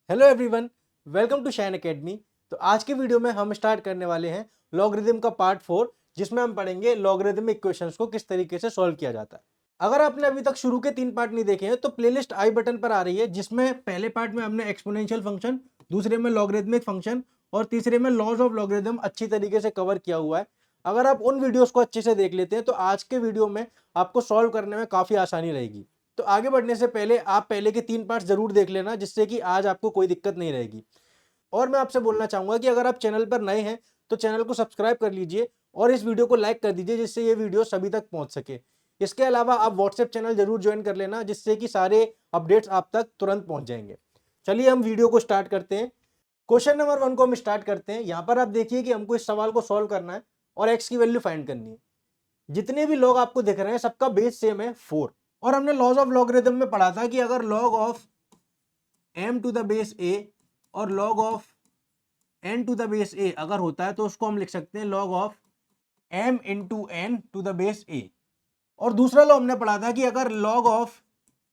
Hello everyone, welcome to Shine Academy. तो आज के वीडियो में हम स्टार्ट करने वाले हैं लॉगरिदम का पार्ट 4, जिसमें हम पढ़ेंगे लॉगरिदमिक इक्वेशंस को किस तरीके से सॉल्व किया जाता है। अगर आपने अभी तक शुरू के 3 पार्ट नहीं देखे हैं तो प्लेलिस्ट आई बटन पर आ रही है, जिसमें पहले पार्ट में हमने एक्सपोनेंशियल फंक्शन, दूसरे में लॉगरिदमिक फंक्शन और तीसरे में लॉज ऑफ लॉगरिदम अच्छी तरीके से कवर किया हुआ है। अगर आप उन वीडियोस को अच्छे से देख लेते हैं तो आज के वीडियो में आपको सॉल्व करने में काफ़ी आसानी रहेगी। तो आगे बढ़ने से पहले आप पहले के 3 पार्ट्स जरूर देख लेना, जिससे कि आज आपको कोई दिक्कत नहीं रहेगी। और मैं आपसे बोलना चाहूंगा कि अगर आप चैनल पर नए हैं तो चैनल को सब्सक्राइब कर लीजिए और इस वीडियो को लाइक कर दीजिए, जिससे ये वीडियो सभी तक पहुंच सके। इसके अलावा आप व्हाट्सएप चैनल जरूर ज्वाइन कर लेना, जिससे कि सारे अपडेट्स आप तक तुरंत पहुंच जाएंगे। चलिए हम वीडियो को स्टार्ट करते हैं। क्वेश्चन नंबर 1 को हम स्टार्ट करते हैं। यहाँ पर आप देखिए कि हमको इस सवाल को सॉल्व करना है और एक्स की वैल्यू फाइंड करनी है। जितने भी लॉग आपको दिख रहे हैं सबका बेस सेम है 4। और हमने लॉज ऑफ लॉगरिथम में पढ़ा था कि अगर log of m to the base a और log of n to the base a अगर होता है तो उसको हम लिख सकते हैं log of m into n to the base a। और दूसरा लॉ हमने पढ़ा था कि अगर log of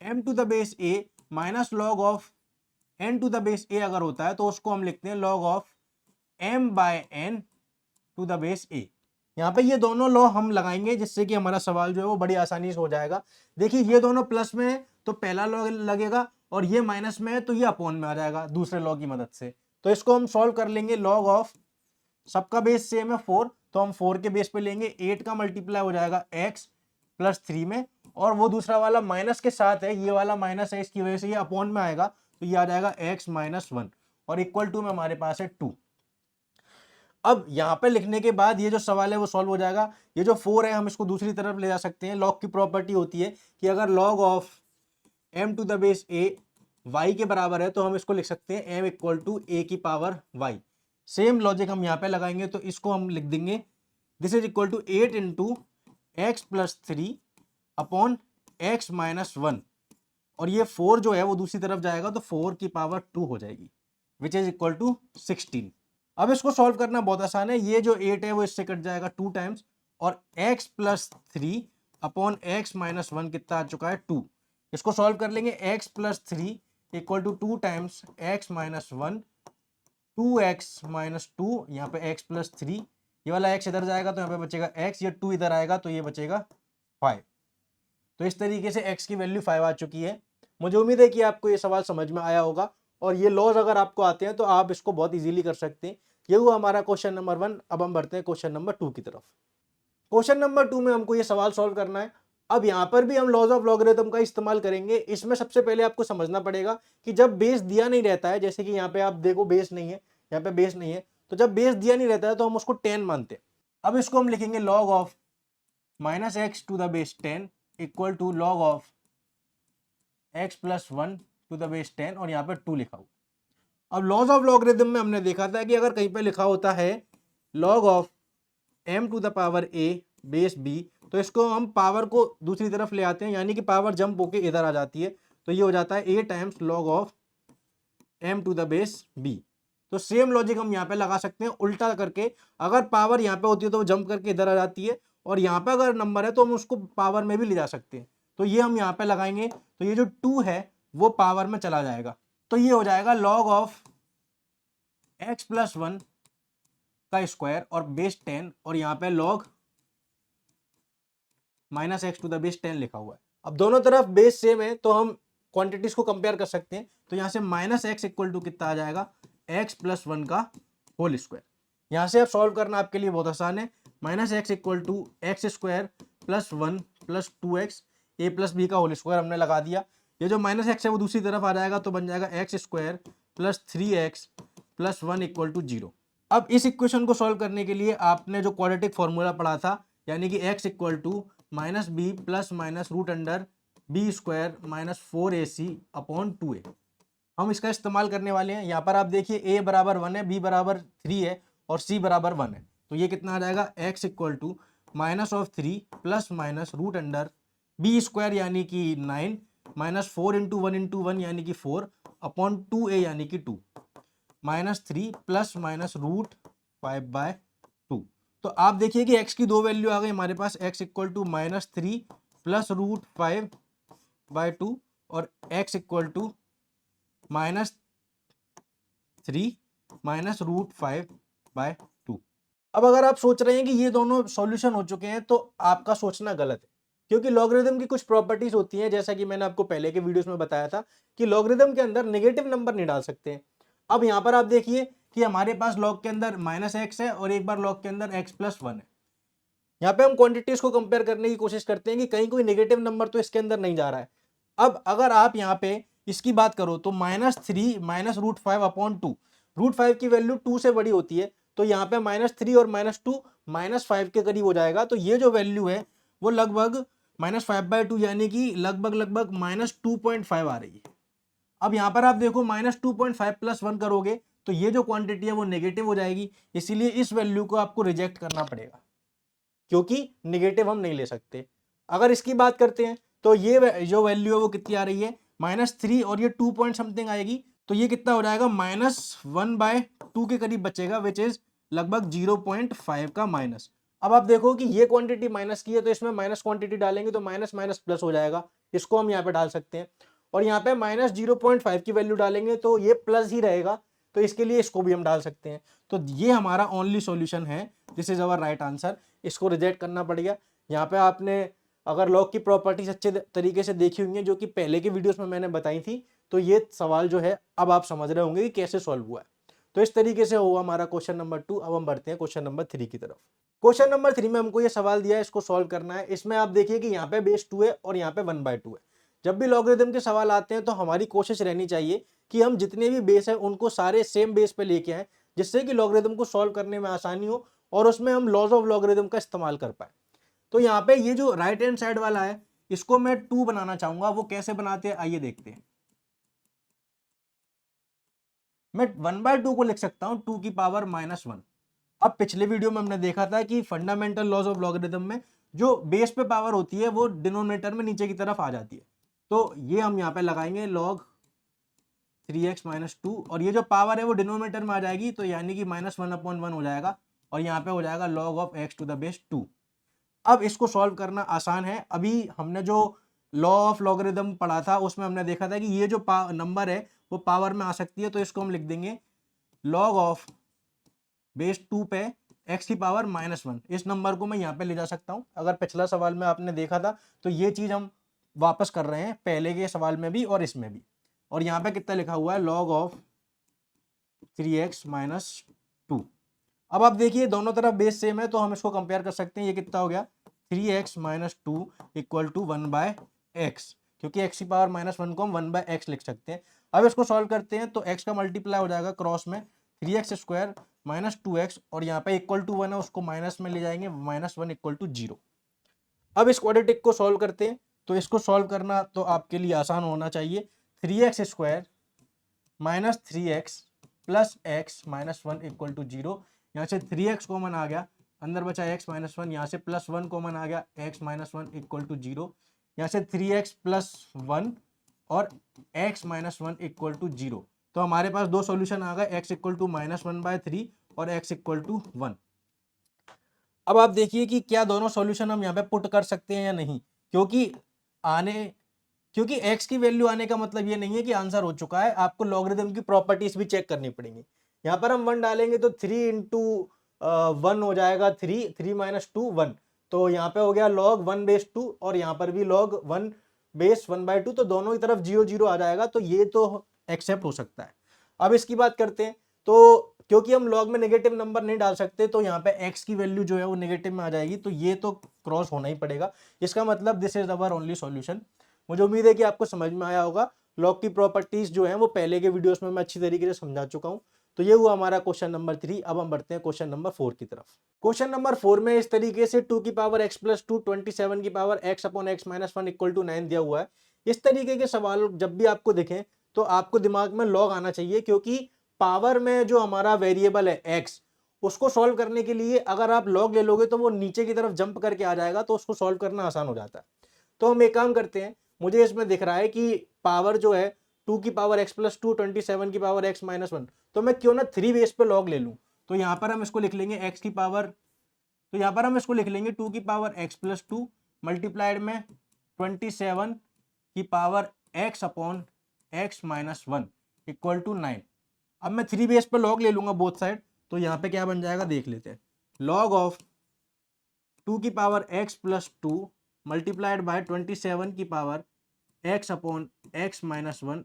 m to the base a minus log of n to the base a अगर होता है तो उसको हम लिखते हैं log of m by n to the base a। यहाँ पे ये दोनों लॉ हम लगाएंगे, जिससे कि हमारा सवाल जो है वो बड़ी आसानी से हो जाएगा। देखिए ये दोनों प्लस में है तो पहला लॉ लगेगा, और ये माइनस में है तो ये अपॉन में आ जाएगा दूसरे लॉ की मदद से। तो इसको हम सॉल्व कर लेंगे। लॉग ऑफ सबका बेस सेम है 4, तो हम 4 के बेस पे लेंगे। 8 का मल्टीप्लाई हो जाएगा x प्लस 3 में, और वो दूसरा वाला माइनस के साथ है, ये वाला माइनस है, इसकी वजह से ये अपॉन में आएगा, तो ये आ जाएगा x माइनस 1 और इक्वल टू में हमारे पास है 2। अब यहाँ पे लिखने के बाद ये जो सवाल है वो सॉल्व हो जाएगा। ये जो 4 है हम इसको दूसरी तरफ ले जा सकते हैं। लॉग की प्रॉपर्टी होती है कि अगर log of m to the base a y के बराबर है तो हम इसको लिख सकते हैं m इक्वल टू a की पावर y। सेम लॉजिक हम यहाँ पे लगाएंगे, तो इसको हम लिख देंगे this is equal to 8 into x plus 3 upon x minus 1, और ये 4 जो है वो दूसरी तरफ जाएगा तो 4 की पावर 2 हो जाएगी, विच इज इक्वल टू 16। अब इसको सॉल्व करना बहुत आसान है। ये जो 8 है वो इससे कट जाएगा 2 टाइम्स, और x plus 3 upon x minus 1 कितना आ चुका है 2। इसको सॉल्व कर लेंगे। x plus 3 equal to 2 times x minus 1, 2x minus 2, यहाँ पे x प्लस 3, ये वाला x इधर जाएगा तो यहाँ पे बचेगा x, ये 2 इधर आएगा तो ये बचेगा 5। तो इस तरीके से x की वैल्यू 5 आ चुकी है। मुझे उम्मीद है कि आपको ये सवाल समझ में आया होगा, और ये लॉज अगर आपको आते हैं तो आप इसको बहुत इजीली कर सकते हैं। ये हुआ हमारा क्वेश्चन नंबर 1। अब हम बढ़ते हैं क्वेश्चन नंबर 2 की तरफ। क्वेश्चन नंबर 2 में हमको ये सवाल सॉल्व करना है। अब यहाँ पर भी हम लॉज ऑफ लॉगरिथम का इस्तेमाल करेंगे। इसमें सबसे पहले आपको समझना पड़ेगा कि जब बेस दिया नहीं रहता है, जैसे कि यहाँ पे आप देखो बेस नहीं है, यहाँ पे बेस नहीं है, तो जब बेस दिया नहीं रहता है तो हम उसको 10 मानते हैं। अब इसको हम लिखेंगे log of minus x to the base 10 equal to log of x plus 1 to the base 10, और यहाँ पे 2 लिखा हुआ। अब लॉज ऑफ लॉगरिथम में हमने देखा था कि अगर कहीं पे लिखा होता है log of m to the power a base b, तो इसको हम पावर को दूसरी तरफ ले आते हैं, यानी कि पावर जंप होके इधर आ जाती है, तो ये हो जाता है a times log of m to the base b। तो सेम लॉजिक हम यहाँ पे लगा सकते हैं उल्टा करके। अगर पावर यहाँ पे होती है तो वो जंप करके इधर आ जाती है, और यहाँ पे अगर नंबर है तो हम उसको पावर में भी ले जा सकते हैं। तो ये हम यहाँ पे लगाएंगे, तो ये जो 2 है वो पावर में चला जाएगा, तो ये हो जाएगा log ऑफ x प्लस 1 का स्क्वायर और बेस 10, और यहाँ पे log minus x to the base 10 लिखा हुआ है। अब दोनों तरफ बेस सेम है तो हम क्वांटिटीज को कंपेयर कर सकते हैं। तो यहाँ से माइनस एक्स इक्वल टू कितना आ जाएगा, एक्स प्लस 1 का होल स्क्वायर। यहाँ से अब सॉल्व करना आपके लिए बहुत आसान है। Minus x equal to x square plus 1 plus 2x a plus b का होल स्क्वायर हमने लगा दिया। ये जो माइनस एक्स है वो दूसरी तरफ आ जाएगा, तो बन जाएगा x square plus 3x plus 1 equal to 0। अब इस इक्वेशन को सॉल्व करने के लिए आपने जो क्वाड्रेटिक फॉर्मूला पढ़ा था, यानी कि x equal to minus b plus minus root under b square minus 4ac upon 2a, हम इसका इस्तेमाल करने वाले हैं। यहाँ पर आप देखिए a बराबर 1 है, b बराबर 3 है और c बराबर 1 है, तो ये कितना आ जाएगा x equal to minus of 3 plus minus root under b square यानी कि 9 माइनस 4 इंटू 1 यानी कि 4 अपॉन 2a यानी कि 2 माइनस 3 प्लस माइनस रूट 5/2। तो आप देखिए कि x की दो वैल्यू आ गई हमारे पास, x equal to minus 3 plus root 5/2 और x equal to minus 3 minus root 5/2। अब अगर आप सोच रहे हैं कि ये दोनों सॉल्यूशन हो चुके हैं तो आपका सोचना गलत है, क्योंकि लॉगरिदम की कुछ प्रॉपर्टीज होती हैं, जैसा कि मैंने आपको पहले के वीडियोस में बताया था कि लॉगरिदम के अंदर नेगेटिव नंबर नहीं डाल सकते हैं। अब यहाँ पर आप देखिए कि हमारे पास लॉग के अंदर -x है और एक बार लॉग के अंदर x+1 है। यहाँ पे हम क्वांटिटीज को कंपेयर करने की कोशिश करते हैं कि कहीं कोई नेगेटिव नंबर तो इसके अंदर नहीं जा रहा है। अब अगर आप यहाँ पे इसकी बात करो तो -3 माइनस रूट 5/2, रूट 5 की वैल्यू 2 से बड़ी होती है, तो यहाँ पे -3 और -2 -5 के करीब हो जाएगा। तो ये जो वैल्यू है वो लगभग -5/2 यानी कि लगभग -2.5 आ रही है। अब यहाँ पर आप देखो -2.5 + 1 करोगे तो ये जो क्वांटिटी है वो नेगेटिव हो जाएगी, इसीलिए इस वैल्यू को आपको रिजेक्ट करना पड़ेगा, क्योंकि नेगेटिव हम नहीं ले सकते। अगर इसकी बात करते हैं तो ये जो वैल्यू है वो कितनी आ रही है -3 और ये 2 पॉइंट समथिंग आएगी, तो ये कितना हो जाएगा -1/2 के करीब बचेगा, विच इज लगभग 0.5 का माइनस। अब आप देखो कि ये क्वांटिटी माइनस की है तो इसमें माइनस क्वांटिटी डालेंगे तो माइनस माइनस प्लस हो जाएगा, इसको हम यहाँ पे डाल सकते हैं। और यहाँ पे -0.5 की वैल्यू डालेंगे तो ये प्लस ही रहेगा, तो इसके लिए इसको भी हम डाल सकते हैं। तो ये हमारा ओनली सॉल्यूशन है, this is our right answer. इसको रिजेक्ट करना पड़ेगा। यहाँ पे आपने अगर लॉग की प्रॉपर्टीज अच्छे तरीके से देखी होंगी जो कि पहले के वीडियोस में मैंने बताई थी, तो ये सवाल जो है अब आप समझ रहे होंगे कि कैसे सॉल्व हुआ है। तो इस तरीके से हुआ हमारा क्वेश्चन नंबर 2। अब हम बढ़ते हैं क्वेश्चन नंबर 3 की तरफ। क्वेश्चन नंबर 3 में हमको ये सवाल दिया है, इसको सॉल्व करना है। इसमें आप देखिए कि यहाँ पे बेस 2 है और यहाँ पे 1/2 है। जब भी लॉगरिथम के सवाल आते हैं तो हमारी कोशिश रहनी चाहिए कि हम जितने भी बेस है उनको सारे सेम बेस पे लेके आए, जिससे कि लॉगरिथम को सॉल्व करने में आसानी हो और उसमें हम लॉज ऑफ लॉगरिथम का इस्तेमाल कर पाए। तो यहाँ पे ये जो राइट हैंड साइड वाला है इसको मैं 2 बनाना चाहूंगा, वो कैसे बनाते हैं आइए देखते हैं। मैं 1/2 को लिख सकता हूं 2 की पावर -1। अब पिछले वीडियो में हमने देखा था कि फंडामेंटल लॉज ऑफ लॉगरिथम में जो बेस पे पावर होती है वो डिनोमिनेटर में नीचे की तरफ आ जाती है, तो ये हम यहाँ पे लगाएंगे log 3x - 2 और ये जो पावर है वो डिनोमिनेटर में आ जाएगी, तो यानी कि -1/1 हो जाएगा और यहाँ पे हो जाएगा log of x to the base 2। अब इसको सॉल्व करना आसान है। अभी हमने जो लॉ ऑफ लॉगरिथम पढ़ा था उसमें हमने देखा था कि ये जो नंबर है वो पावर में आ सकती है, तो इसको हम लिख देंगे log ऑफ बेस 2 पे x की पावर -1। इस नंबर को मैं यहाँ पे ले जा सकता हूँ। अगर पिछला सवाल में आपने देखा था तो ये चीज हम वापस कर रहे हैं, पहले के सवाल में भी और इसमें भी। और यहाँ पे कितना लिखा हुआ है log ऑफ 3x - 2। अब आप देखिए दोनों तरफ बेस सेम है तो हम इसको कंपेयर कर सकते हैं। ये कितना हो गया 3x - 2 इक्वल टू 1/x, क्योंकि x की पावर -1 को हम 1/x लिख सकते हैं। अब इसको सॉल्व करते हैं तो x का मल्टीप्लाई हो जाएगा क्रॉस में 3x² - 2x और यहाँ पे इक्वल टू 1 है उसको माइनस में ले जाएंगे, -1 इक्वल टू 0। अब इस क्वाड्रेटिक को सॉल्व करते हैं, तो इसको सॉल्व करना तो आपके लिए आसान होना चाहिए। 3x² - 3x plus x -1 equal to 0। यहाँ से 3x कॉमन आ गया, अंदर बचा x -1, यहाँ से +1 कॉमन आ गया, x -1 इक्वल टू 0। यहाँ से 3x + 1 और x -1 इक्वल टू 0। तो हमारे पास दो सॉल्यूशन आ गए, x इक्वल टू -1/3 और x इक्वल टू 1। अब आप देखिए कि क्या दोनों सॉल्यूशन हम यहाँ पे पुट कर सकते हैं या नहीं, क्योंकि x की वैल्यू आने का मतलब ये नहीं है कि आंसर हो चुका है, आपको लॉगरिथम की प्रॉपर्टीज भी चेक करनी पड़ेंगी। यहाँ पर हम 1 डालेंगे तो 3 इंटू 1 हो जाएगा 3 - 2 1, तो यहाँ पे हो गया log 1/2 और यहाँ पर भी log 1/1/2, तो दोनों की तरफ 0 0 आ जाएगा, तो ये तो एक्सेप्ट हो सकता है। अब इसकी बात करते हैं तो क्योंकि हम लॉग में नेगेटिव नंबर नहीं डाल सकते तो यहाँ पे x की वैल्यू जो है वो नेगेटिव में आ जाएगी, तो ये तो क्रॉस होना ही पड़ेगा। इसका मतलब this is our only solution. मुझे उम्मीद है कि आपको समझ में आया होगा। लॉग की प्रॉपर्टीज जो है वो पहले के वीडियोस में मैं अच्छी तरीके से समझा चुका हूँ। तो ये हुआ हमारा क्वेश्चन नंबर 3। अब हम बढ़ते हैं क्वेश्चन नंबर 4 की तरफ। क्वेश्चन नंबर 4 में इस तरीके से 2 की पावर x + 2 27 की पावर x/x - 1 इक्वल टू 9 दिया हुआ है। इस तरीके के सवाल जब भी आपको दिखें तो आपको दिमाग में लॉग आना चाहिए, क्योंकि पावर में जो हमारा वेरिएबल है x, उसको सॉल्व करने के लिए अगर आप लॉग ले लोगे तो वो नीचे की तरफ जंप करके आ जाएगा, तो उसको सॉल्व करना आसान हो जाता है। तो हम एक काम करते हैं, मुझे इसमें दिख रहा है कि पावर जो है 2 की पावर x + 2 27 की पावर x - 1, तो मैं क्यों ना 3 बेस पे लॉग ले लूं। तो यहाँ पर हम इसको लिख लेंगे x की पावर, तो यहाँ पर हम इसको लिख लेंगे 2 की पावर x + 2 मल्टीप्लाइड में 27 की पावर x/x - 1 इक्वल टू 9। अब मैं 3 बेस पर लॉग ले लूंगा बोथ साइड, तो यहाँ पे क्या बन जाएगा देख लेते हैं। लॉग ऑफ 2 की power x plus 2 multiplied by 27 की power x upon x minus 1,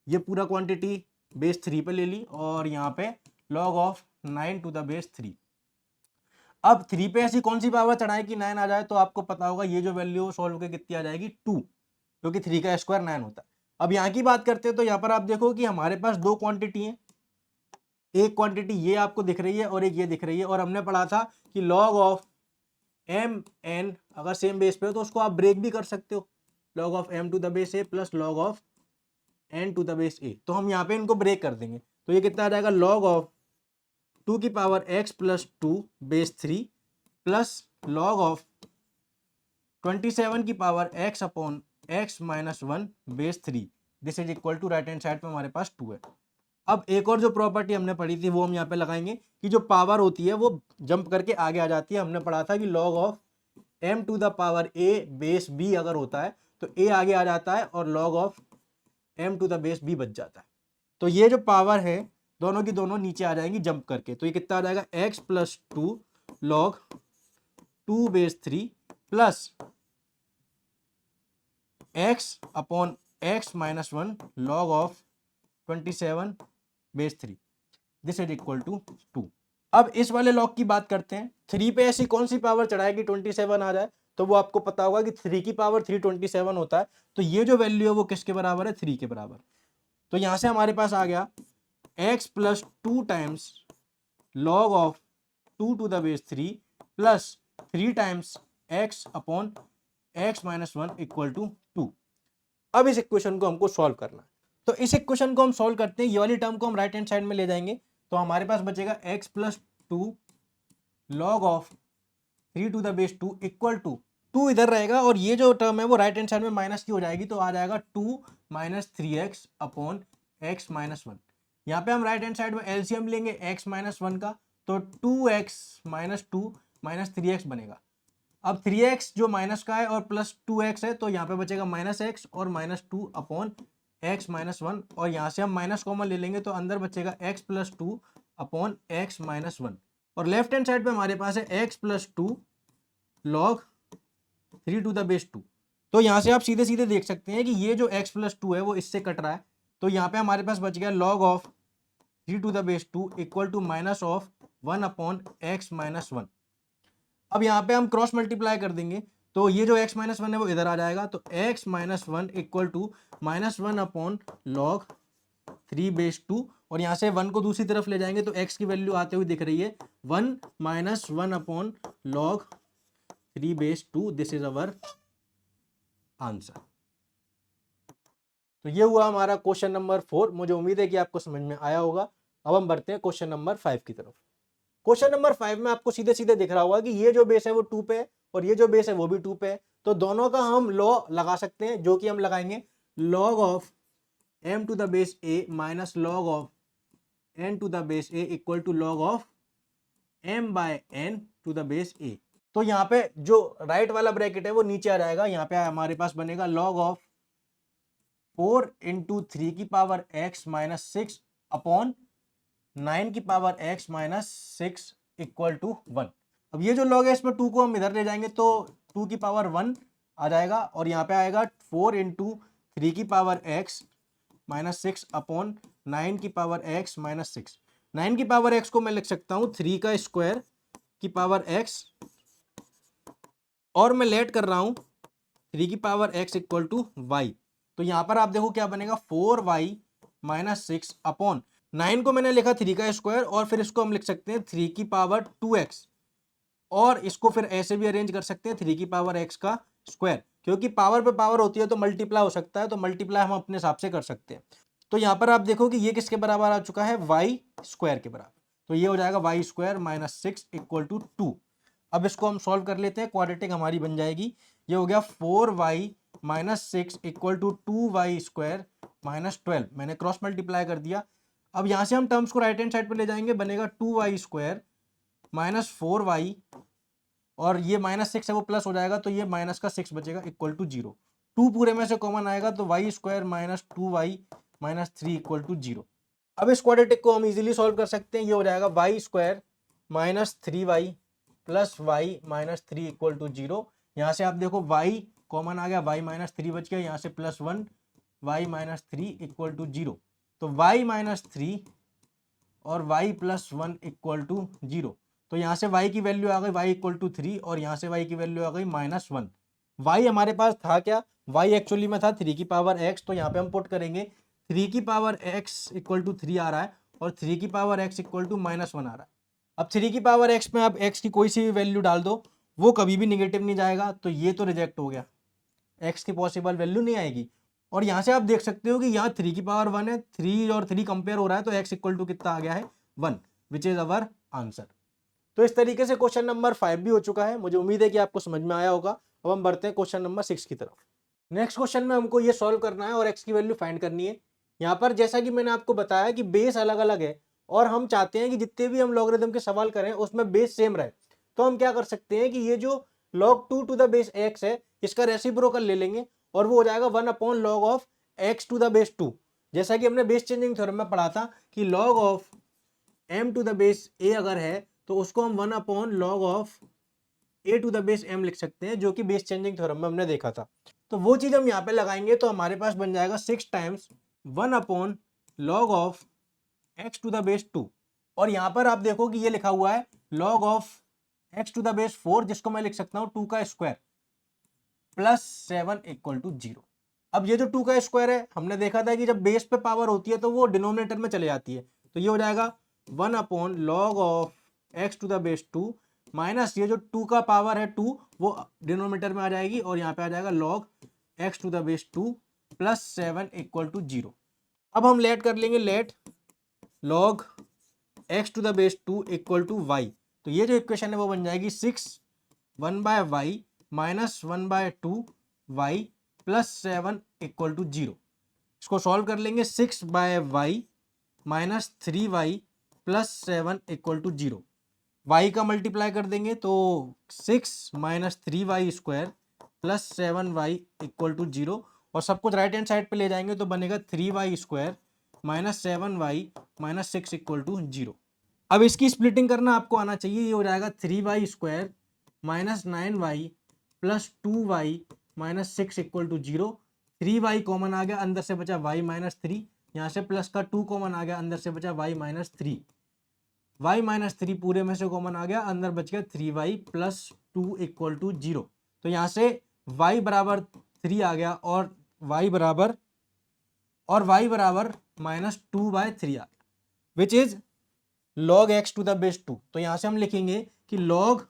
ये पूरा क्वांटिटी बेस 3 पे ले ली, और यहाँ पे log of 9 to the base 3। अब 3 पे ऐसी कौन सी पावर चढ़ाए कि 9 आ जाए, तो आपको पता होगा ये जो वैल्यू सॉल्व करके कितनी आ जाएगी 2, क्योंकि 3 का स्क्वायर 9 होता है। अब यहाँ की बात करते हैं तो यहाँ पर आप देखो कि हमारे पास दो क्वांटिटी है, एक क्वांटिटी ये आपको दिख रही है और एक ये दिख रही है, और हमने पढ़ा था कि लॉग ऑफ एम एन अगर सेम बेस पे हो तो उसको आप ब्रेक भी कर सकते हो, log of M to the base A plus log of N to the base A. तो हम यहाँ पे इनको ब्रेक कर देंगे, तो ये कितना आ जाएगा लॉग ऑफ 2 की power x plus 2 base 3 plus log of 27 की power x upon x minus 1 base 3, this is equal to right hand side पे हमारे पास 2 है। अब एक और जो प्रॉपर्टी हमने पढ़ी थी वो हम यहाँ पे लगाएंगे कि जो पावर होती है वो जंप करके आगे आ जाती है। हमने पढ़ा था कि log of m to the power a base b अगर होता है तो a आगे आ जाता है और log of m to the base b बच जाता है। तो ये जो पावर है दोनों की दोनों नीचे आ जाएंगी जंप करके, तो ये कितना आ जाएगा x plus 2 log 2 base 3 plus x upon x minus 1 log of 27 base 3, this is equal to 2। अब इस वाले लॉग की बात करते हैं। 3 पे ऐसी कौन सी पावर चढ़ाएगी 27 आ जाए, तो वो आपको पता होगा कि 3 की पावर 327 होता है, तो ये जो वैल्यू है वो किसके बराबर है 3 के बराबर। तो यहां से हमारे पास आ गया x plus 2 times log of 2 to the base 3 plus 3 times x upon x minus 1 equal to 2। अब इस इक्वेशन को हमको सॉल्व करना है, तो इस इक्वेशन को हम सॉल्व करते हैं, ये वाली टर्म को हम राइट हैंड साइड में ले जाएंगे, तो हमारे पास बचेगा x plus 2 log of 3 to the base 2 equal to 2 इधर रहेगा और ये जो टर्म है वो राइट हैंड साइड में माइनस की हो जाएगी, तो आ जाएगा 2 minus 3x upon x minus 1। यहाँ पे हम राइट हैंड साइड में एलसीएम लेंगे x माइनस 1 का, तो 2x माइनस 2 माइनस 3x बनेगा। अब 3x जो माइनस का है और प्लस 2x है, तो यहाँ पे बचेगा माइनस x और माइनस 2 अपॉन x माइनस 1, और यहाँ से हम माइनस कॉमन ले लेंगे तो अंदर बचेगा x plus 2 upon x minus 1, और लेफ्ट हैंड साइड पे हमारे पास है x plus 2 log 3 to the base 2। तो यहाँ से आप सीधे सीधे देख सकते हैं कि ये जो x प्लस 2 है वो इससे कट रहा है, तो यहाँ पे हमारे पास बच गया log of 3 to the base 2 equal to minus of 1 upon x minus 1। अब यहाँ पे हम क्रॉस मल्टीप्लाई कर देंगे, तो ये जो x माइनस 1 है वो इधर आ जाएगा, तो x minus 1 equal to minus 1 upon log 3 base 2, और यहाँ से 1 को दूसरी तरफ ले जाएंगे तो x की वैल्यू आते हुए दिख रही है 1 minus 1 upon log 3 base 2, this is our answer. तो ये हुआ हमारा क्वेश्चन नंबर 4। मुझे उम्मीद है कि आपको समझ में आया होगा। अब हम बढ़ते हैं क्वेश्चन नंबर 5 की तरफ। क्वेश्चन नंबर 5 में आपको सीधे सीधे दिख रहा होगा कि ये जो बेस है वो 2 पे है और ये जो बेस है वो भी 2 पे है, तो दोनों का हम लॉ लगा सकते हैं, जो कि हम लगाएंगे log of m to the base a minus log of n to the base a equal to log of m by n to the base a। तो यहाँ पे जो राइट वाला ब्रैकेट है वो नीचे आ जाएगा, यहाँ पे हमारे पास बनेगा लॉग ऑफ 4 इंटू 3 की पावर x माइनस 6 अपॉन 9 की power x minus 6 equal to 1। अब ये जो लॉग है इसमें 2 को हम इधर ले जाएंगे तो 2 की पावर 1 आ जाएगा, और यहाँ पे आएगा 4 इंटू 3 की पावर x माइनस 6 अपॉन 9 की पावर x माइनस 6। 9 की पावर x को मैं लिख सकता हूँ 3 का स्क्वायर की पावर x, और मैं लेट कर रहा हूँ 3 की power x equal to y। तो यहाँ पर आप देखो क्या बनेगा 4y माइनस 6 अपॉन 9 को मैंने लिखा 3 का स्क्वायर, और फिर इसको हम लिख सकते हैं 3 की पावर 2x, और इसको फिर ऐसे भी अरेंज कर सकते हैं 3 की पावर x का स्क्वायर, क्योंकि पावर पे पावर होती है तो मल्टीप्लाई हो सकता है, तो मल्टीप्लाई हम अपने हिसाब से कर सकते हैं। तो यहाँ पर आप देखो कि ये किसके बराबर आ चुका है y स्क्वायर के बराबर, तो ये हो जाएगा y square minus 6 equal to 2। अब इसको हम सॉल्व कर लेते हैं, क्वाड्रेटिक हमारी बन जाएगी, ये हो गया 4y minus 6 equal to 2y square minus 12, मैंने क्रॉस मल्टीप्लाई कर दिया। अब यहाँ से हम टर्म्स को राइट हैंड साइड पर ले जाएंगे, बनेगा 2y स्क्वायर माइनस 4y, और ये माइनस 6 है वो प्लस हो जाएगा, तो ये माइनस का 6 बचेगा इक्वल टू 0। 2 पूरे में से कॉमन आएगा तो y square minus 2y minus 3 equal to 0। अब इस क्वाड्रेटिक को हम इजीली सॉल्व कर सकते हैं। ये हो जाएगा y square minus 3y plus y minus 3 equal to 0। यहाँ से आप देखो y कॉमन आ गया, y माइनस 3 बच गया, यहाँ से plus 1 y minus 3 equal to 0। तो y माइनस 3 और y प्लस 1 इक्वल टू 0। तो यहाँ से y की वैल्यू आ गई y इक्वल टू 3 और यहाँ से y की वैल्यू आ गई -1। y हमारे पास था क्या, y एक्चुअली में था 3 की पावर x। तो यहाँ पे हम पुट करेंगे 3 की पावर x इक्वल टू 3 आ रहा है और 3 की पावर x इक्वल टू -1 आ रहा है। अब 3 की पावर x में आप x की कोई सी भी वैल्यू डाल दो, वो कभी भी निगेटिव नहीं जाएगा, तो ये तो रिजेक्ट हो गया, x की पॉसिबल वैल्यू नहीं आएगी। और यहाँ से आप देख सकते हो कि यहाँ 3 की पावर 1 है, 3 और 3 कंपेयर हो रहा है, तो x इक्वल टू कितना आ गया है 1, विच इज अवर आंसर। तो इस तरीके से क्वेश्चन नंबर 5 भी हो चुका है। मुझे उम्मीद है कि आपको समझ में आया होगा। अब हम बढ़ते हैं क्वेश्चन नंबर 6 की तरफ। नेक्स्ट क्वेश्चन में हमको ये सॉल्व करना है और x की वैल्यू फाइंड करनी है। यहाँ पर जैसा कि मैंने आपको बताया कि बेस अलग अलग है और हम चाहते हैं कि जितने भी हम लॉगरिथम के सवाल करें उसमें बेस सेम रहे। तो हम क्या कर सकते हैं कि ये जो log 2 to the base x है, इसका रेसिप्रोकल ले लेंगे और वो हो जाएगा 1 upon log of x to the base 2। जैसा कि हमने बेस चेंजिंग थ्योरम में पढ़ा था कि log of m to the base a अगर है तो उसको हम 1 upon log of a to the base m लिख सकते हैं, जो कि बेस चेंजिंग थ्योरम में हमने देखा था। तो वो चीज हम यहाँ पे लगाएंगे तो हमारे पास बन जाएगा 6 times 1 upon log of x to the base 2। और यहाँ पर आप देखो कि ये लिखा हुआ है log of x to the base 4, जिसको मैं लिख सकता हूँ 2 का स्क्वायर प्लस 7 इक्वल टू 0। अब ये जो 2 का स्क्वायर है, हमने देखा था कि जब बेस पे पावर होती है तो वो डिनोमिनेटर में चले जाती है। तो ये हो जाएगा 1 upon log of x to the base 2 minus ये जो 2 का पावर है 2, वो डिनोमिनेटर में आ जाएगी और यहाँ पे आ जाएगा log x to the base 2 plus 7 equal to 0। अब हम लेट कर लेंगे, let log x to the base 2 equal to y। तो ये जो इक्वेशन है वो बन जाएगी 6 1 by y minus 1 by 2 y plus 7 equal to 0। इसको सॉल्व कर लेंगे, 6 by y minus 3y plus 7 equal to 0। y का मल्टीप्लाई कर देंगे तो 6 minus 3y square plus 7y equal to 0 और सब कुछ राइट हैंड साइड पे ले जाएंगे तो बनेगा 3y square minus 7y minus 6 equal to 0। अब इसकी स्प्लिटिंग करना आपको आना चाहिए। ये हो जाएगा 3y square minus 9y plus 2y minus 6 equal to 0। 3y common आ गया, अंदर से बचा y माइनस 3, यहाँ से प्लस का 2 कॉमन आ गया, अंदर से बचा y माइनस 3। y माइनस 3 पूरे में से कॉमन आ गया, अंदर बच गया 3y प्लस 2 इक्वल टू 0। तो यहाँ से y बराबर 3 आ गया और y बराबर माइनस 2/3 आ गया, which is log x to the base 2। तो यहाँ से हम लिखेंगे कि log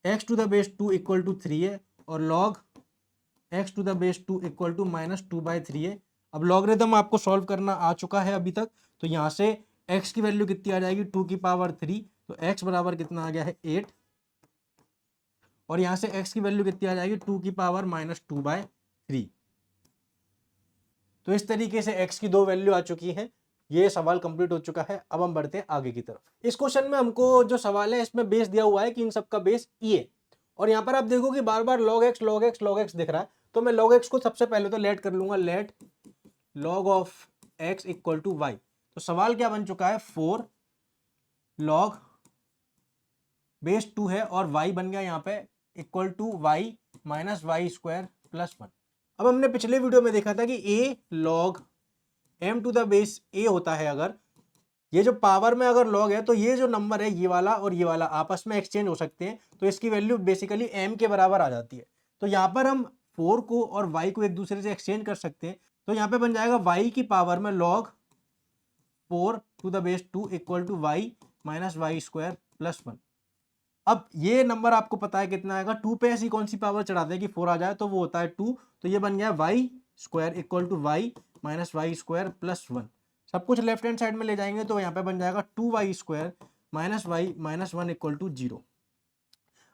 x to the base 2 equal to 3 है और log x to the base 2 equal to minus 2/3 है। अब लॉगरिथम आपको सॉल्व करना आ चुका है अभी तक। तो यहाँ से x की वैल्यू कितनी आ जाएगी 2 की पावर 3, तो x बराबर कितना आ गया है 8 और यहाँ से x की वैल्यू कितनी आ जाएगी 2 की पावर माइनस 2/3। तो इस तरीके से x की 2 वैल्यू आ चुकी है। ये सवाल कंप्लीट हो चुका है। अब हम बढ़ते हैं आगे की तरफ। इस क्वेश्चन में हमको जो सवाल है इसमें बेस दिया हुआ है कि इन सबका बेस e है और यहाँ पर आप देखो कि बार बार log x दिख रहा है। तो मैं log x को सबसे पहले तो लेट कर लूंगा, let log of x equal to y। तो सवाल क्या बन चुका है 4 log बेस 2 है और y बन गया यहाँ पे equal to y minus y square plus 1। अब हमने पिछले वीडियो में देखा था कि a log m to the base a होता है। अगर ये जो पावर में अगर log है तो ये जो नंबर है ये वाला और ये वाला आपस में एक्सचेंज हो सकते हैं, तो इसकी वैल्यू बेसिकली m के बराबर आ जाती है। तो यहाँ पर हम 4 को और y को एक दूसरे से एक्सचेंज कर सकते हैं। तो यहाँ पे बन जाएगा y की पावर में log 4 to the base 2 equal to y minus y square plus 1। अब ये नंबर आपको पता है कितना आएगा, 2 पे ऐसी कौन सी पावर चढ़ा दें कि 4 आ जाए, तो वो होता है 2। तो ये बन गया y square equal to y minus y square plus 1। सब कुछ लेफ्ट हैंड साइड में ले जाएंगे तो यहाँ पे बन जाएगा 2y square minus y minus 1 equal to 0।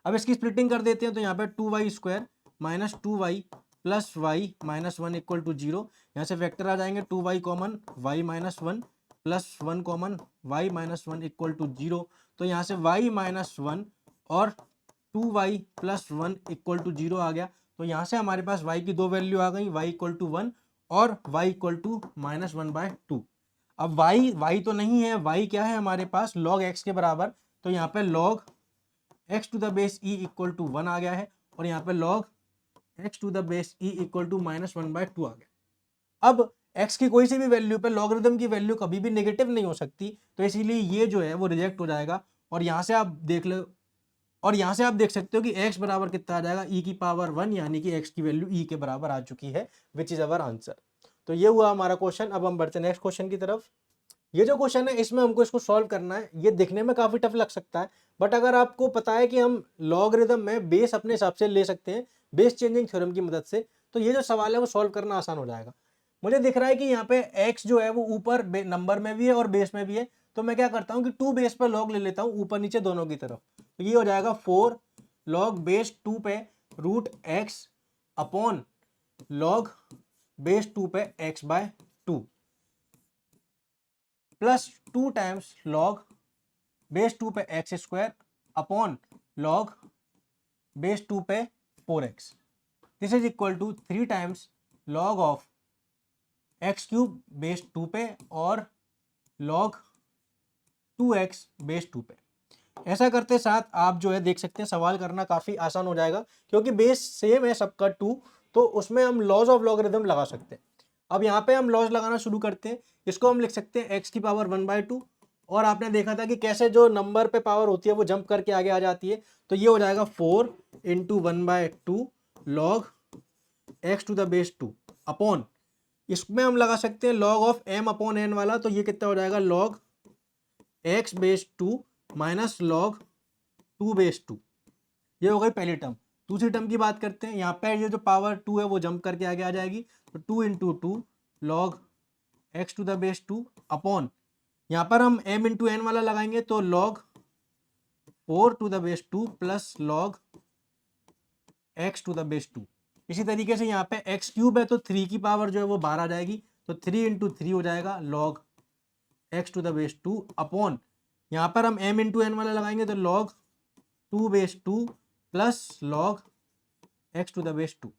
अब इसकी स्प्लिटिंग कर देते हैं तो यहाँ पे 2y square minus 2y plus y minus 1 equal to 0। यहाँ से वेक्टर आ जाएंगे 2y common y minus 1 plus 1 common y minus 1 equal to 0। तो यहाँ से y माइनस 1 और 2y प्लस 1 इक्वल टू 0 आ गया। तो यहाँ से हमारे पास y की 2 वैल्यू आ गई, y इक्वल टू 1 और y इक्वल टू माइनस 1/2। अब y तो नहीं है, y क्या है हमारे पास log x के बराबर, तो यहाँ पे log x to the base e equal to 1 आ गया है और यहाँ पे log x to the base e equal to -1/2 आ गया। अब x की कोई सी भी वैल्यू पे लॉगरिदम की वैल्यू कभी भी नेगेटिव नहीं हो सकती, तो इसीलिए ये जो है वो रिजेक्ट हो जाएगा। और यहाँ से आप देख लो, और यहाँ से आप देख सकते हो कि x बराबर कितना आ जाएगा, e की पावर 1, यानी कि x की वैल्यू e के बराबर आ चुकी है, विच इज अवर आंसर। तो ये हुआ हमारा क्वेश्चन। अब हम बढ़ते हैं नेक्स्ट क्वेश्चन की तरफ। ये जो क्वेश्चन है इसमें हमको इसको सॉल्व करना है। ये दिखने में काफी टफ लग सकता है, बट अगर आपको पता है कि हम लॉगरिदम में बेस अपने हिसाब से ले सकते हैं बेस चेंजिंग थ्योरम की मदद से, तो ये जो सवाल है वो सॉल्व करना आसान हो जाएगा। मुझे दिख रहा है कि यहाँ पे x जो है वो ऊपर नंबर में भी है और बेस में भी है, तो मैं क्या करता हूँ कि 2 बेस पर लॉग ले लेता हूँ ऊपर नीचे दोनों की तरफ। तो ये हो जाएगा 4 लॉग बेस 2 पे root x upon log base 2 पे x/2 plus 2 times log base 2 पे x square upon log base 2 पे 4x। This is equal to 3 times log of x cube base 2 पे और लॉग 2x बेस 2 पे। ऐसा करते साथ आप जो है देख सकते हैं सवाल करना काफ़ी आसान हो जाएगा, क्योंकि बेस सेम है सबका 2, तो उसमें हम लॉज ऑफ लॉगरिदम लगा सकते हैं। अब यहाँ पे हम लॉज लगाना शुरू करते हैं। इसको हम लिख सकते हैं x की पावर 1/2, और आपने देखा था कि कैसे जो नंबर पे पावर होती है वो जंप करके आगे आ जाती है, तो ये हो जाएगा 4 इंटू 1/2 लॉग x to the base 2 upon, इसमें हम लगा सकते हैं log of m upon n वाला, तो ये कितना हो जाएगा log x base 2 minus log 2 base 2। ये हो गई पहली टर्म। दूसरी टर्म की बात करते हैं। यहाँ पे ये जो पावर 2 है वो जंप करके आगे आ जाएगी, तो 2 इंटू 2 लॉग x to the base 2 upon, यहाँ पर हम m इंटू n वाला लगाएंगे तो log 4 to the base 2 plus log x to the base 2। इसी तरीके से यहाँ पे x क्यूब है तो 3 की पावर जो है वो 12 आ जाएगी, तो 3 इंटू 3 हो जाएगा log x to the base 2 upon, यहाँ पर हम m इंटू n वाला लगाएंगे तो log 2 base 2 plus log x to the base 2।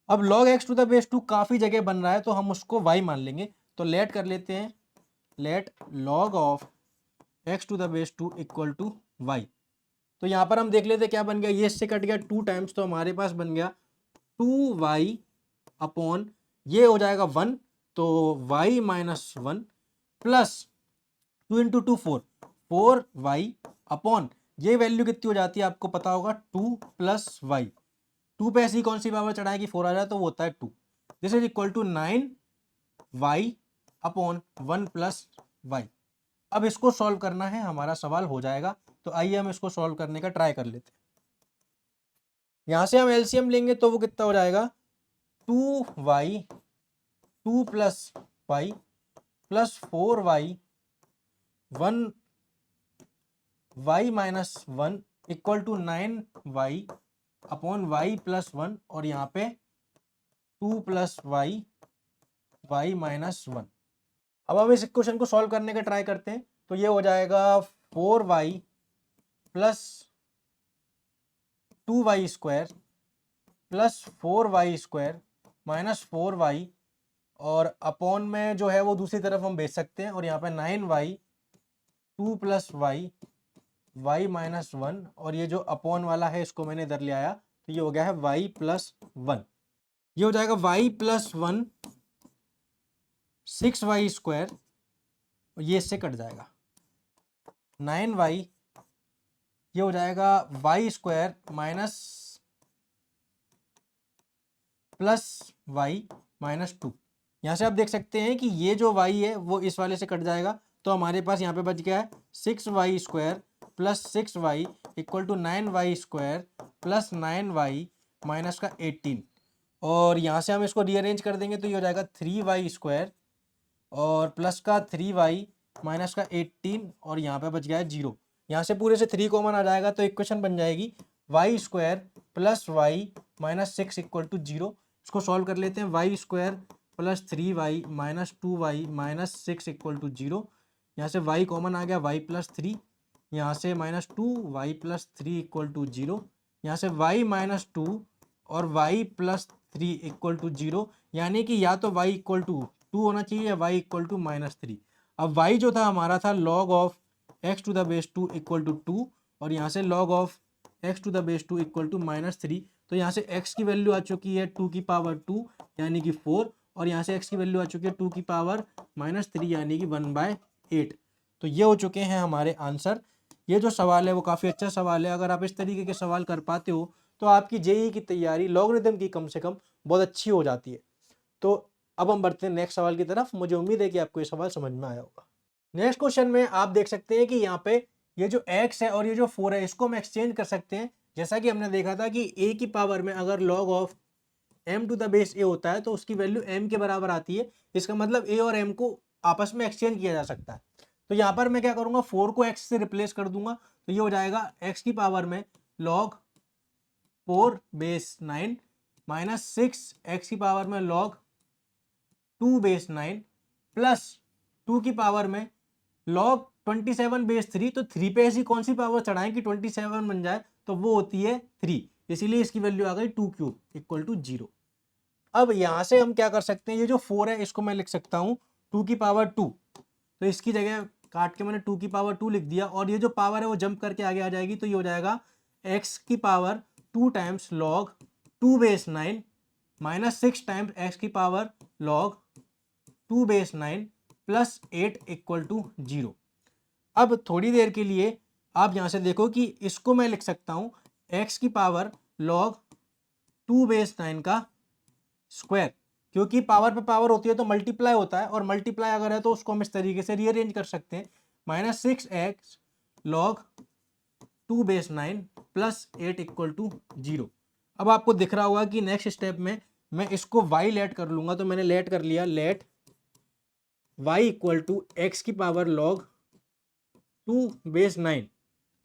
अब log x to the base 2 काफ़ी जगह बन रहा है, तो हम उसको y मान लेंगे। तो लेट कर लेते हैं, let log of x to the base 2 equal to y। तो यहाँ पर हम देख लेते क्या बन गया, ये इससे कट गया 2 टाइम्स, तो हमारे पास बन गया 2y अपॉन, ये हो जाएगा 1, तो y minus 1 plus 2 into 2 4y upon, ये वैल्यू कितनी हो जाती है आपको पता होगा 2 प्लस वाई। 2 पे ऐसी कौन सी पावर चढ़ाए कि 4 आ जाए, तो वो होता है 2। This is equal to 9y upon 1 plus y. अब इसको सॉल्व करना है, हमारा सवाल हो जाएगा। तो आइए हम इसको सॉल्व करने का ट्राई कर लेते हैं। यहाँ से हम एलसीएम लेंगे तो वो कितना हो जाएगा 2y 2 plus y plus 4y 1 y minus 1 equal to 9y upon y plus 1, और यहाँ पे 2 प्लस वाई y माइनस 1। अब हम इस इक्वेशन को सॉल्व करने का ट्राई करते हैं। तो ये हो जाएगा 4y plus 2y square plus 4y square minus 4y, और अपॉन में जो है वो दूसरी तरफ हम भेज सकते हैं, और यहाँ पे 9y 2 plus Y y minus 1, और ये जो अपॉन वाला है इसको मैंने इधर ले आया, तो ये हो गया है y प्लस 1। ये हो जाएगा y प्लस 1 6y स्क्वायर, और ये इससे कट जाएगा 9y, ये हो जाएगा y square minus plus y minus 2। यहाँ से आप देख सकते हैं कि ये जो y है वो इस वाले से कट जाएगा, तो हमारे पास यहाँ पे बच गया है 6y square plus 6y equal to 9y square plus 9y minus का 18, और यहाँ से हम इसको रीअरेंज कर देंगे तो ये हो जाएगा 3y स्क्वायर और प्लस का 3y माइनस का 18, और यहाँ पे बच गया है 0। यहाँ से पूरे से 3 कॉमन आ जाएगा, तो इक्वेशन बन जाएगी y square plus y minus 6 equal to 0। इसको सॉल्व कर लेते हैं, y square plus 3y minus 2y minus 6 equal to 0। यहाँ से y कॉमन आ गया, y प्लस 3, यहाँ से minus 2y plus 3 equal to 0। यहाँ से y माइनस 2 और y प्लस 3 इक्वल टू 0, यानी कि या तो y इक्वल टू 2 होना चाहिए या y इक्वल टू माइनस 3। अब y जो था हमारा था log of x to the base 2 equal to 2 और यहाँ से log of x to the base 2 equal to -3। तो यहाँ से x की वैल्यू आ चुकी है 2 की पावर 2 यानी कि 4 और यहाँ से x की वैल्यू आ चुकी है 2 की पावर -3 यानी कि 1/8। तो ये हो चुके हैं हमारे आंसर। ये जो सवाल है वो काफ़ी अच्छा सवाल है। अगर आप इस तरीके के सवाल कर पाते हो तो आपकी जेईई की तैयारी लॉगरिदम की कम से कम बहुत अच्छी हो जाती है। तो अब हम बढ़ते हैं नेक्स्ट सवाल की तरफ। मुझे उम्मीद है कि आपको ये सवाल समझ में आया होगा। नेक्स्ट क्वेश्चन में आप देख सकते हैं कि यहाँ पे ये जो x है और ये जो 4 है इसको हम एक्सचेंज कर सकते हैं। जैसा कि हमने देखा था कि a की पावर में अगर log of m to the base a होता है तो उसकी वैल्यू m के बराबर आती है। इसका मतलब a और m को आपस में एक्सचेंज किया जा सकता है। तो यहाँ पर मैं क्या करूँगा, 4 को x से रिप्लेस कर दूंगा तो ये हो जाएगा x की पावर में log 4 बेस 9 माइनस 6 x की पावर में log 2 बेस 9 प्लस 2 की पावर में log 27 बेस 3। तो 3 पे ऐसी कौन सी पावर चढ़ाएं कि 27 बन जाए, तो वो होती है 3, इसीलिए इसकी वैल्यू आ गई 2 क्यूब इक्वल टू 0। अब यहाँ से हम क्या कर सकते हैं, ये जो 4 है इसको मैं लिख सकता हूँ 2 की पावर 2। तो इसकी जगह काट के मैंने 2 की पावर 2 लिख दिया और ये जो पावर है वो जंप करके आगे आ जाएगी। तो ये हो जाएगा x की पावर 2 टाइम्स log 2 बेस 9 माइनस 6 टाइम्स x की पावर log 2 बेस 9 प्लस 8 इक्वल टू 0। अब थोड़ी देर के लिए आप यहाँ से देखो कि इसको मैं लिख सकता हूँ x की पावर log 2 बेस 9 का स्क्वायर, क्योंकि पावर पे पावर होती है तो मल्टीप्लाई होता है और मल्टीप्लाई अगर है तो उसको हम इस तरीके से रीअरेंज कर सकते हैं माइनस 6x log 2 बेस 9 प्लस 8 इक्वल टू 0। अब आपको दिख रहा होगा कि नेक्स्ट स्टेप में मैं इसको y लेट कर लूंगा। तो मैंने लेट कर लिया, let y equal to x की पावर log 2 बेस 9।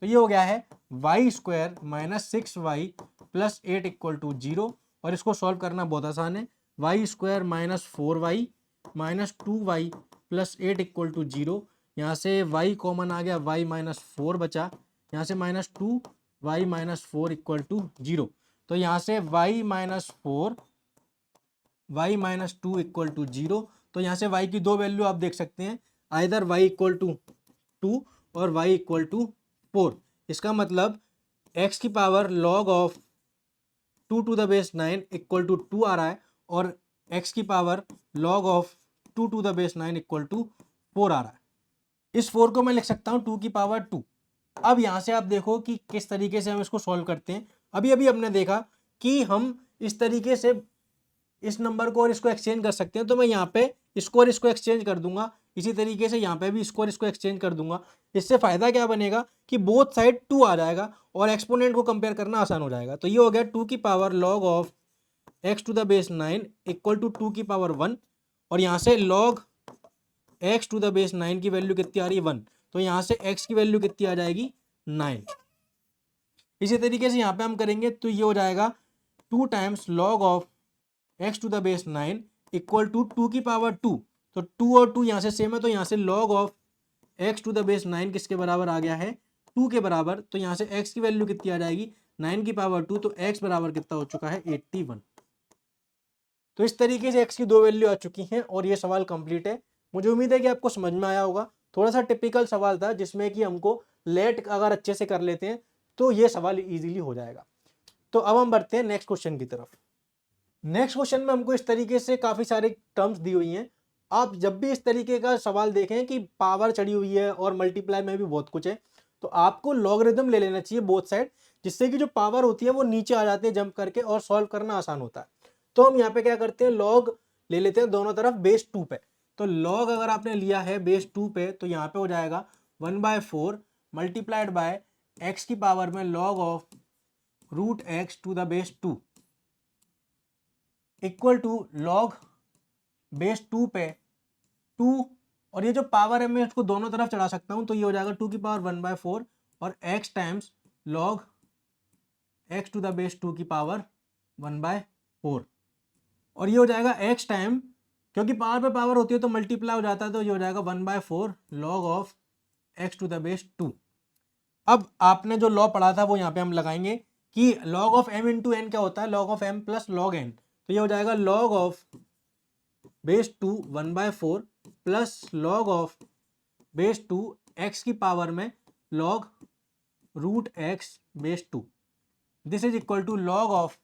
तो ये हो गया है y square minus 6y plus 8 equal to 0 और इसको सॉल्व करना बहुत आसान है। Y square minus 4y minus 2y plus 8 equal to 0। यहाँ से y कॉमन आ गया, y माइनस 4 बचा, यहाँ से minus 2 y minus 4 equal to 0। तो यहाँ से y minus 4 y minus 2 equal to 0। तो यहाँ से y की दो वैल्यू आप देख सकते हैं, आइदर y इक्वल टू 2 और y इक्वल टू 4। इसका मतलब x की power log of 2 to the base 9 equal to 2 आ रहा है और x की power log of 2 to the base 9 equal to 4 आ रहा है। इस 4 को मैं लिख सकता हूँ 2 की पावर 2। अब यहाँ से आप देखो कि किस तरीके से हम इसको सॉल्व करते हैं। अभी अभी हमने देखा कि हम इस तरीके से इस नंबर को और इसको एक्सचेंज कर सकते हैं। तो मैं यहाँ पे इसको और इसको एक्सचेंज कर दूंगा, इसी तरीके से यहाँ पे भी इसको और इसको एक्सचेंज कर दूंगा। इससे फायदा क्या बनेगा कि बोथ साइड 2 आ जाएगा और एक्सपोनेंट को कंपेयर करना आसान हो जाएगा। तो ये हो गया 2 की power log of x to the base 9 equal to 2 की पावर 1 और यहाँ से log x to the base 9 की वैल्यू कितनी आ रही है 1। तो यहाँ से x की वैल्यू कितनी आ जाएगी 9। इसी तरीके से यहाँ पे हम करेंगे तो ये हो जाएगा 2 times log of x to the base 9 equal to 2 की पावर 2। तो 2 और 2 यहाँ से सेम है तो यहाँ से log of x to the base 9 किसके बराबर आ गया है 2 के बराबर। तो यहाँ से x की वैल्यू कितनी आ जाएगी 9 की पावर 2। तो x बराबर कितना हो चुका है 81। तो इस तरीके से x की दो वैल्यू आ चुकी हैं और ये सवाल कंप्लीट है। मुझे उम्मीद है कि आपको समझ में आया होगा। थोड़ा सा टिपिकल सवाल था जिसमें कि हमको लेट अगर अच्छे से कर लेते हैं तो ये सवाल इजीली हो जाएगा। तो अब हम बढ़ते हैं नेक्स्ट क्वेश्चन की तरफ। नेक्स्ट क्वेश्चन में हमको इस तरीके से काफ़ी सारे टर्म्स दी हुई हैं। आप जब भी इस तरीके का सवाल देखें कि पावर चढ़ी हुई है और मल्टीप्लाई में भी बहुत कुछ है तो आपको लॉगरिदम ले लेना चाहिए बोथ साइड, जिससे कि जो पावर होती है वो नीचे आ जाती है जंप करके और सॉल्व करना आसान होता है। तो हम यहाँ पे क्या करते हैं, लॉग ले लेते हैं दोनों तरफ बेस 2 पे। तो लॉग अगर आपने लिया है बेस 2 पे तो यहाँ पे हो जाएगा 1/4 मल्टीप्लाइड बाय एक्स की पावर में log of root x to the base 2 equal to log base 2 पे 2 और ये जो पावर है मैं इसको दोनों तरफ चढ़ा सकता हूँ। तो ये हो जाएगा 2 की पावर 1/4 और x times log x to the base 2 की पावर 1/4 और ये हो जाएगा x टाइम, क्योंकि पावर पे पावर होती है तो मल्टीप्लाई हो जाता है। तो ये हो जाएगा 1/4 log of x to the base 2। अब आपने जो लॉ पढ़ा था वो यहाँ पे हम लगाएंगे कि log of m into n क्या होता है, log of m plus log n। तो ये हो जाएगा log of base 2 1/4 plus log of base 2 x की पावर में log root x base 2, this is equal to log of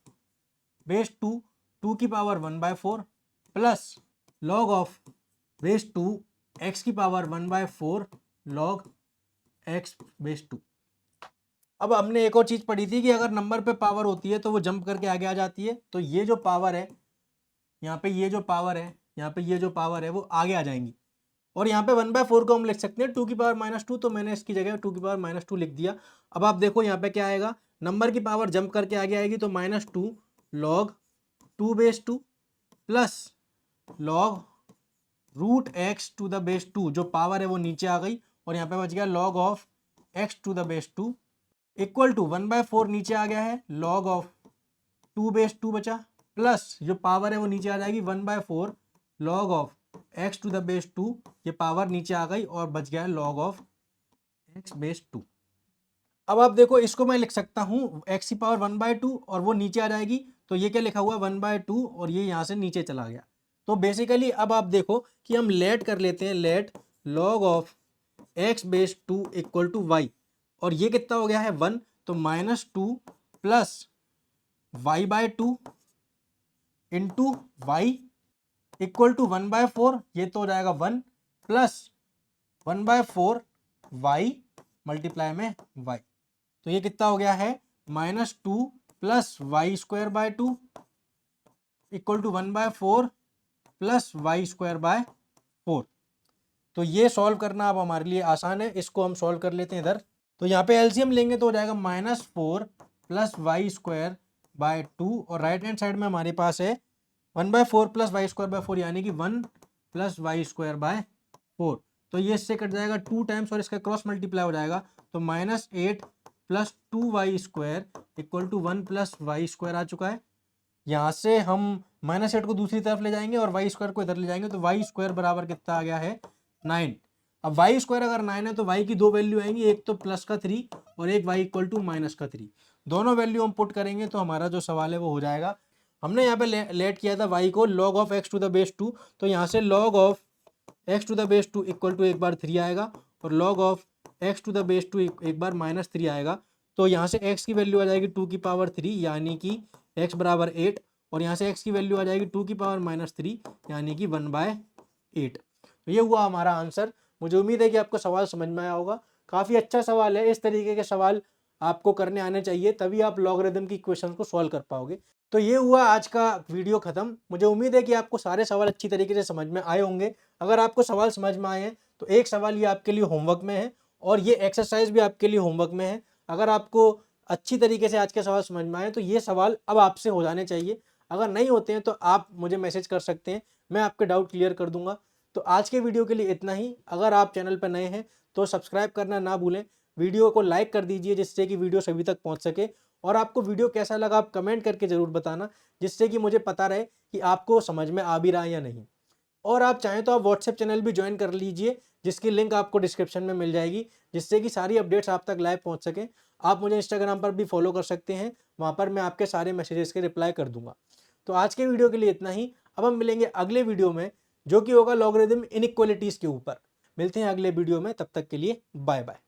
base 2 की power 1/4 plus log of base 2 x की power 1/4 log x base 2। अब हमने एक और चीज पढ़ी थी कि अगर नंबर पे पावर होती है तो वो जंप करके आगे आ जाती है, तो ये जो पावर है यहाँ पे, ये जो पावर है यहाँ पे, ये जो पावर है वो आगे आ जाएंगी। और यहाँ पे 1/4 को हम लिख सकते हैं 2 की पावर -2, तो मैंने इसकी जगह 2 की पावर -2 लिख दिया। अब आप देखो यहाँ पे क्या आएगा, नंबर की पावर जंप करके आगे आएगी, तो -2 log 2 base 2 plus log root x to the base 2, जो पावर है वो नीचे आ गई, और यहाँ पे बच गया log of x to the base 2 equal to 1/4 नीचे आ गया है, लॉग ऑफ 2 बेस 2 बचा, प्लस जो पावर है वो नीचे आ जाएगी 1/4 log of x to the base 2, ये पावर नीचे आ गई और बच गया लॉग ऑफ एक्स बेस 2। अब आप देखो इसको मैं लिख सकता हूँ एक्स की पावर 1/2 और वो नीचे आ जाएगी, तो ये क्या लिखा हुआ है 1/2 और ये यहाँ से नीचे चला गया। तो बेसिकली अब आप देखो कि हम लेट कर लेते हैं, let log of x base 2 equal to y, और ये कितना हो गया है 1, तो -2 plus y/2 into y equal to 1/4, ये तो हो जाएगा 1 प्लस 1/4 y मल्टीप्लाई में y, तो ये कितना हो गया है -2 plus y² equal to 1/4 plus y²/4। तो ये सॉल्व करना अब हमारे लिए आसान है, इसको हम सॉल्व कर लेते हैं इधर। तो यहाँ पे एलसीएम लेंगे तो हो जाएगा -4 प्लस y²/2, और राइट हैंड साइड में हमारे पास है 1/4 प्लस y²/4, यानी कि 1 प्लस y²/4। तो ये इससे कट जाएगा 2 टाइम्स और इसका क्रॉस मल्टीप्लाई हो जाएगा, तो -8 plus 2y² equal to 1 plus y² आ चुका है। यहाँ से हम -8 को दूसरी तरफ ले जाएंगे और y² को इधर ले जाएंगे, तो y² बराबर कितना आ गया है 9। अब y² अगर 9 है तो y की दो वैल्यू आएंगी, एक तो प्लस का 3 और एक y इक्वल टू माइनस का 3। दोनों वैल्यू हम पुट करेंगे तो हमारा जो सवाल है वो हो जाएगा। हमने यहाँ पे लेट किया था y को log of x to the base 2, तो यहाँ से log of x to the base 2 equal to एक बार 3 आएगा, और log of x to the base 2 एक बार -3 आएगा। तो यहाँ से x की वैल्यू आ जाएगी 2 की पावर 3 यानी कि x बराबर 8, और यहाँ से x की वैल्यू आ जाएगी 2 की पावर -3 यानी कि 1/8। तो ये हुआ हमारा आंसर। मुझे उम्मीद है कि आपको सवाल समझ में आया होगा। काफ़ी अच्छा सवाल है, इस तरीके के सवाल आपको करने आने चाहिए, तभी आप लॉगरिदम की इक्वेशन को सॉल्व कर पाओगे। तो ये हुआ आज का वीडियो खत्म। मुझे उम्मीद है कि आपको सारे सवाल अच्छी तरीके से समझ में आए होंगे। अगर आपको सवाल समझ में आए हैं तो एक सवाल ये आपके लिए होमवर्क में है, और ये एक्सरसाइज भी आपके लिए होमवर्क में है। अगर आपको अच्छी तरीके से आज के सवाल समझ में आए तो ये सवाल अब आपसे हो जाने चाहिए। अगर नहीं होते हैं तो आप मुझे मैसेज कर सकते हैं, मैं आपके डाउट क्लियर कर दूंगा। तो आज के वीडियो के लिए इतना ही। अगर आप चैनल पर नए हैं तो सब्सक्राइब करना ना भूलें, वीडियो को लाइक कर दीजिए जिससे कि वीडियो सभी तक पहुंच सके, और आपको वीडियो कैसा लगा आप कमेंट करके ज़रूर बताना, जिससे कि मुझे पता रहे कि आपको समझ में आ भी रहा है या नहीं। और आप चाहें तो आप व्हाट्सएप चैनल भी ज्वाइन कर लीजिए, जिसकी लिंक आपको डिस्क्रिप्शन में मिल जाएगी, जिससे कि सारी अपडेट्स आप तक लाइव पहुंच सकें। आप मुझे इंस्टाग्राम पर भी फॉलो कर सकते हैं, वहाँ पर मैं आपके सारे मैसेजेस के रिप्लाई कर दूंगा। तो आज के वीडियो के लिए इतना ही। अब हम मिलेंगे अगले वीडियो में, जो कि होगा लॉगरिदम इनइक्वालिटीज़ के ऊपर। मिलते हैं अगले वीडियो में, तब तक के लिए बाय बाय।